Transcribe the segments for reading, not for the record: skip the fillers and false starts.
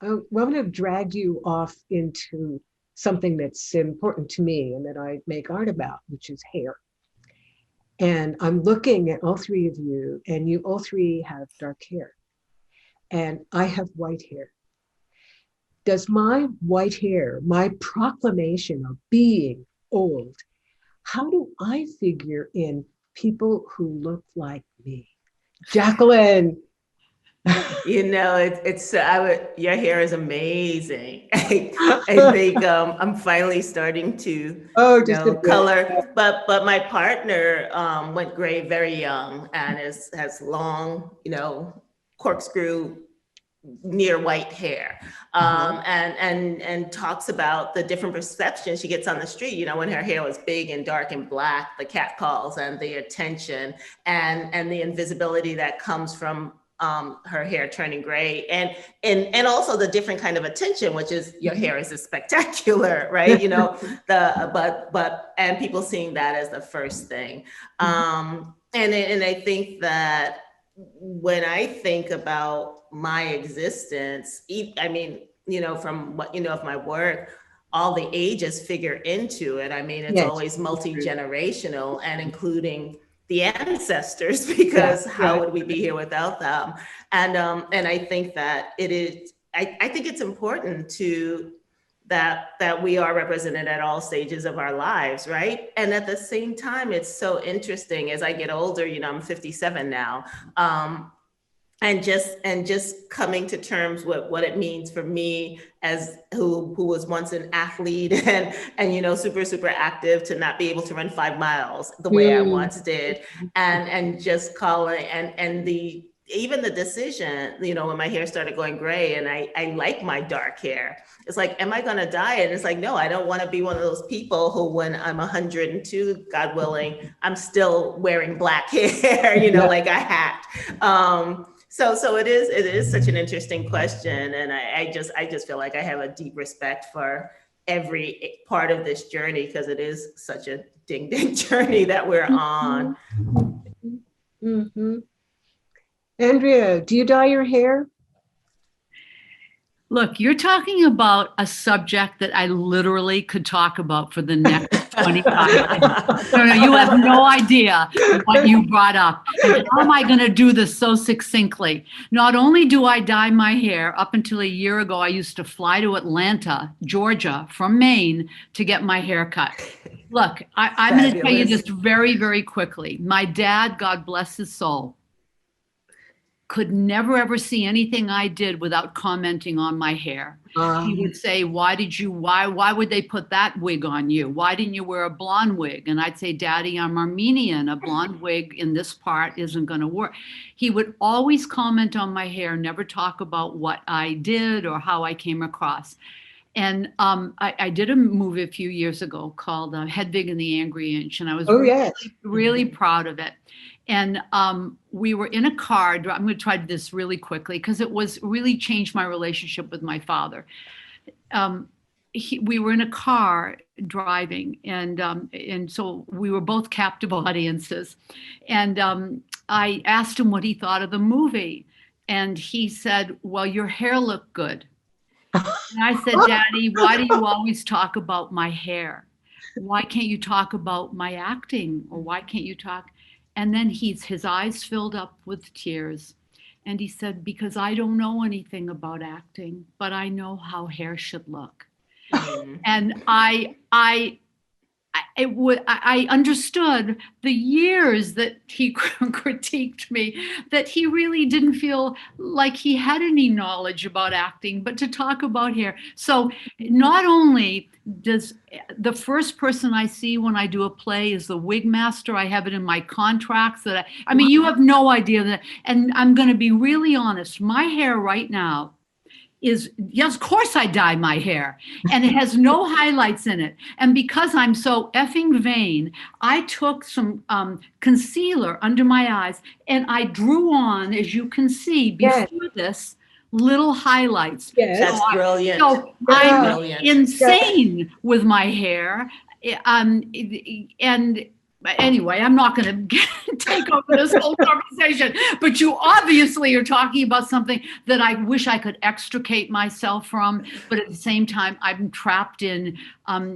well, I'm going to drag you off into something that's important to me and that I make art about, which is hair. And I'm looking at all three of you, and you all three have dark hair, and I have white hair. Does my white hair, my proclamation of being old, how do I figure in people who look like me? Jacqueline. Your hair is amazing. I think I'm finally starting to, Oh, just a bit. color. But my partner went gray very young and has long, corkscrew near white hair, Uh-huh. and talks about the different perceptions she gets on the street. When her hair was big and dark and black, the catcalls and the attention and the invisibility that comes from her hair turning gray, and also the different kind of attention, which is your hair is spectacular, right? And people seeing that as the first thing, and I think that when I think about my existence, I mean, from what you know of my work, all the ages figure into it. I mean, it's Yes. always multi-generational and including the ancestors, Yeah, because how yeah. would we be here without them? And I think that it is. I think it's important to that we are represented at all stages of our lives, right? And at the same time, it's so interesting as I get older. I'm 57 now. And just coming to terms with what it means for me as who was once an athlete and super active, to not be able to run 5 miles the way I Mm. once did, and just calling and the even the decision, when my hair started going gray and I like my dark hair. It's like, am I going to die? And it's like, no, I don't want to be one of those people who, when I'm 102, God willing, I'm still wearing black hair, Yeah. like a hat. So it is such an interesting question, and I just feel like I have a deep respect for every part of this journey, because it is such a ding journey that we're on. Mhm. Mhm. Andrea, do you dye your hair? Look, you're talking about a subject that I literally could talk about for the next 25 minutes. No, no, you have no idea what you brought up. And how am I going to do this so succinctly? Not only do I dye my hair, up until a year ago, I used to fly to Atlanta, Georgia, from Maine to get my hair cut. Look, I'm going to tell you Fabulous. this very, very quickly. My dad, God bless his soul, could never ever see anything I did without commenting on my hair. He would say, why would they put that wig on you? Why didn't you wear a blonde wig? And I'd say, Daddy, I'm Armenian. A blonde wig in this part isn't going to work. He would always comment on my hair, never talk about what I did or how I came across. And I did a movie a few years ago called Hedwig and the Angry Inch, and I was Oh, really, yes. really proud of it. And we were in a car. I'm going to try this really quickly because it was really changed my relationship with my father. We were in a car driving, and so we were both captive audiences. And I asked him what he thought of the movie, and he said, "Well, your hair looked good." And I said, Daddy, why do you always talk about my hair? Why can't you talk about my acting? Or why can't you talk? And then his eyes filled up with tears. And he said, because I don't know anything about acting, but I know how hair should look. Mhm. And I understood the years that he critiqued me, that he really didn't feel like he had any knowledge about acting, but to talk about hair. So not only does the first person I see when I do a play is the wig master, I have it in my contracts that I mean, you have no idea that, and I'm going to be really honest, my hair right now is, yes, of course I dye my hair, and it has no highlights in it. And because I'm so effing vain, I took some concealer under my eyes and I drew on, as you can see Yes. before this, little highlights. Yes. That's brilliant. So That's Yeah. I'm brilliant. Yeah. insane with my hair. And But anyway, I'm not going to take over this whole conversation, but you obviously are talking about something that I wish I could extricate myself from. But at the same time, I'm trapped in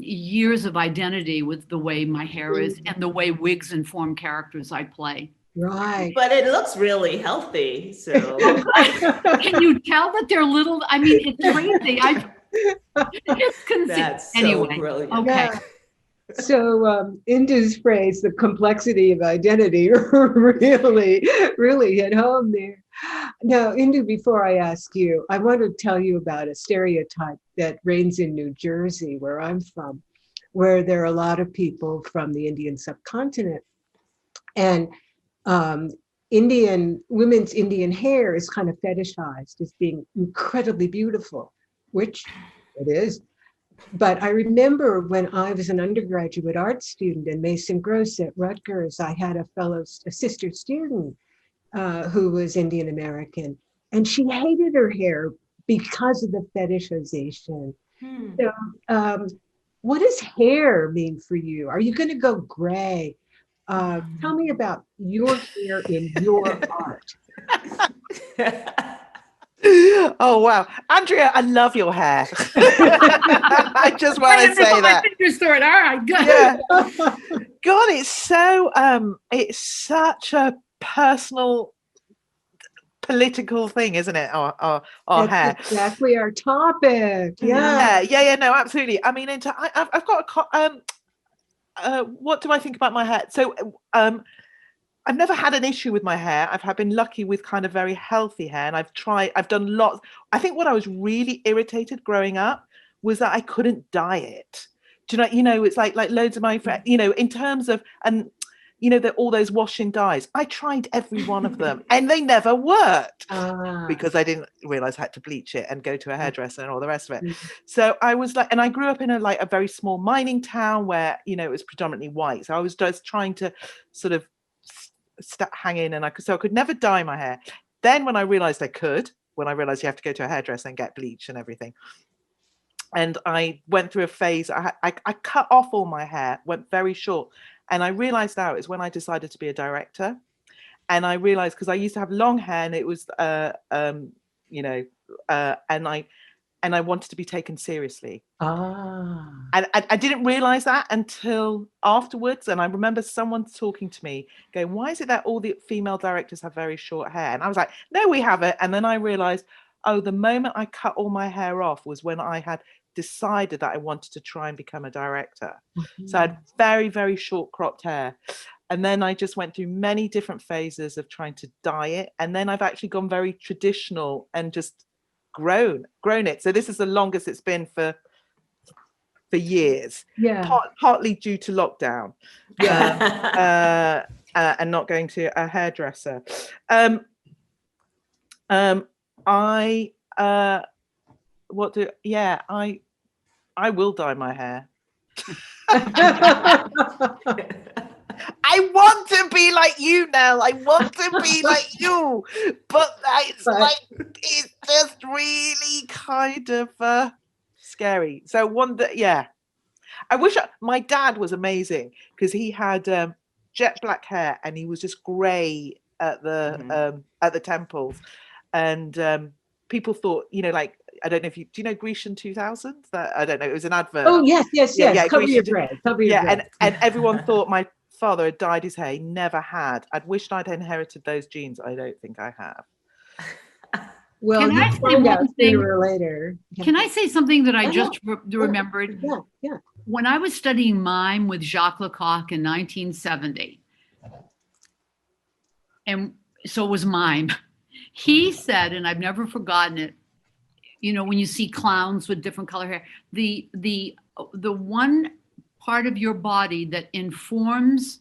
years of identity with the way my hair is and the way wigs inform characters I play. Right. But it looks really healthy. So can you tell that they're little? I mean, it's crazy. That's so anyway. brilliant. Okay. Yeah. So Indhu's phrase, the complexity of identity, really hit home there. Now, Indhu, before I ask you, I want to tell you about a stereotype that reigns in New Jersey, where I'm from, where there are a lot of people from the Indian subcontinent. And women's Indian hair is kind of fetishized as being incredibly beautiful, which it is. But I remember when I was an undergraduate art student in Mason Gross at Rutgers, I had a sister student who was Indian American, and she hated her hair because of the fetishization. So what does hair mean for you? Are you going to go gray? Tell me about your hair in your art. Oh wow, Andrea, I love your hair. I just want to say that. All right, good. Yeah. God, it's such a personal, political thing, isn't it? Our That's hair. Exactly our topic. Yeah. No, absolutely. I mean, I've got what do I think about my hair? So, I've never had an issue with my hair. I've been lucky with kind of very healthy hair, and I've done lots. I think what I was really irritated growing up was that I couldn't dye it. Do you know, it's like loads of my friends, in terms of, and all those washing dyes. I tried every one of them and they never worked because I didn't realize I had to bleach it and go to a hairdresser and all the rest of it. So I was like, and I grew up in a very small mining town where, it was predominantly white. So I was just trying to sort of hang in, and I could never dye my hair. Then when I realized when I realized you have to go to a hairdresser and get bleach and everything, and I went through a phase, I cut off all my hair, went very short, and I realized now it's when I decided to be a director. And I realized, because I used to have long hair, and it was and I wanted to be taken seriously. And I didn't realize that until afterwards. And I remember someone talking to me going, why is it that all the female directors have very short hair? And I was like, no, we haven't. And then I realized, the moment I cut all my hair off was when I had decided that I wanted to try and become a director. So I had very, very short cropped hair. And then I just went through many different phases of trying to dye it. And then I've actually gone very traditional and just grown it. So this is the longest it's been for years. Partly due to lockdown. And not going to a hairdresser. I will dye my hair. I want to be like you, Nell. I want to be like you, but it's just really kind of scary. So I wish my dad was amazing, because he had jet black hair and he was just grey at the temples, and people thought, I don't know if do you know Grecian 2000? I don't know. It was an advert. Oh yes. Yeah, Cover your bread. And everyone thought my father had dyed his hair. He never had. I'd wished I'd inherited those genes. I don't think I have. Well, can I say one thing sooner or later? Can I say something that I just remembered? Yeah. When I was studying mime with Jacques Lecoq in 1970, and so it was mime, he said, and I've never forgotten it, when you see clowns with different color hair, the one part of your body that informs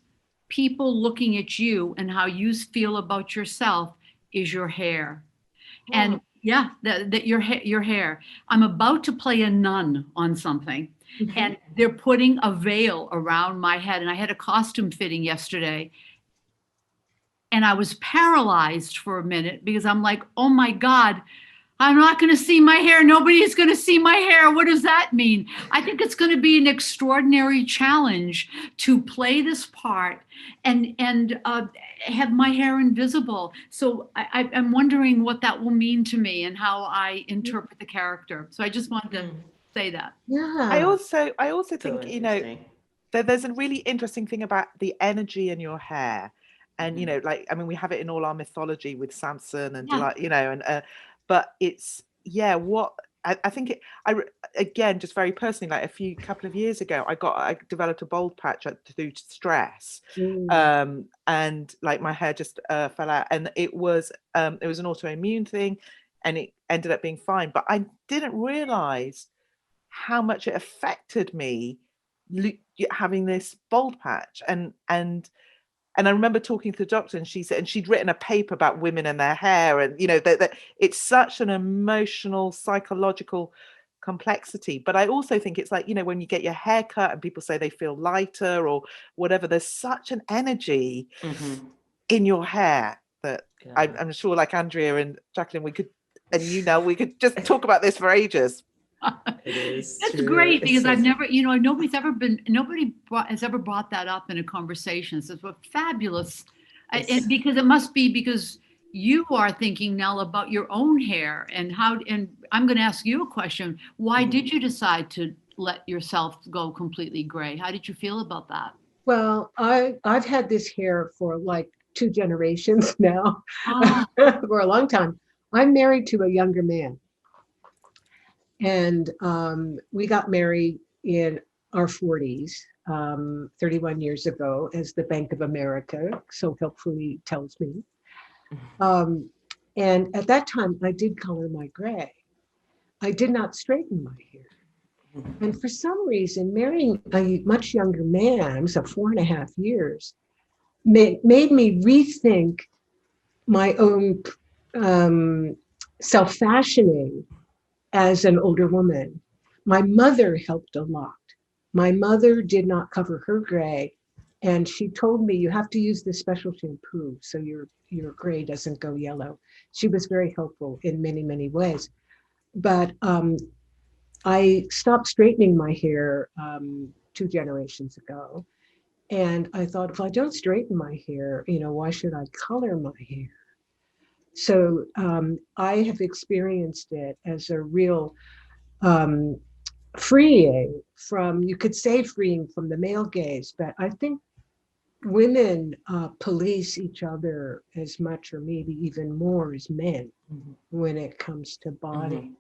people looking at you and how you feel about yourself is your hair. And that your hair. I'm about to play a nun on something, and they're putting a veil around my head, and I had a costume fitting yesterday, and I was paralyzed for a minute because I'm like, oh my God, I'm not going to see my hair. Nobody's going to see my hair. What does that mean? I think it's going to be an extraordinary challenge to play this part and have my hair invisible. So I'm wondering what that will mean to me and how I interpret the character. So I just wanted to say that. Yeah. I also So think, you know, interesting. there's a really interesting thing about the energy in your hair. And, you know, like, I mean, we have it in all our mythology with Samson and, Yeah. you know, and, but it's, yeah, what I think again, just very personally, like couple of years ago, I developed a bald patch through stress. And like my hair just fell out, and it was an autoimmune thing, and it ended up being fine. But I didn't realize how much it affected me having this bald patch. And I remember talking to the doctor, and she said, and she'd written a paper about women and their hair, and you know that it's such an emotional, psychological complexity. But I also think it's like, you know, when you get your hair cut and people say they feel lighter or whatever, there's such an energy in your hair that I'm sure, like Andrea and Jacqueline, we could, and you know, we could just talk about this for ages. It is. That's true. great, because It's I've never, you know, nobody has ever brought that up in a conversation. So it's fabulous. And because it must be because you are thinking, Nell, about your own hair and and I'm going to ask you a question. Why did you decide to let yourself go completely gray? How did you feel about that? Well, I've had this hair for like 2 generations now, Oh, for a long time. I'm married to a younger man. And we got married in our 40s, 31 years ago, as the Bank of America so helpfully tells me. And at that time, I did color my gray. I did not straighten my hair. And for some reason, marrying a much younger man, so 4.5 years, made me rethink my own self-fashioning as an older woman. My mother helped a lot. My mother did not cover her gray, and she told me, you have to use this special shampoo so your gray doesn't go yellow. She was very helpful in many, many ways. But I stopped straightening my hair 2 generations ago. And I thought, if I don't straighten my hair, you know, why should I color my hair? So I have experienced it as a real freeing from, you could say freeing from the male gaze, but I think women police each other as much or maybe even more as men when it comes to body.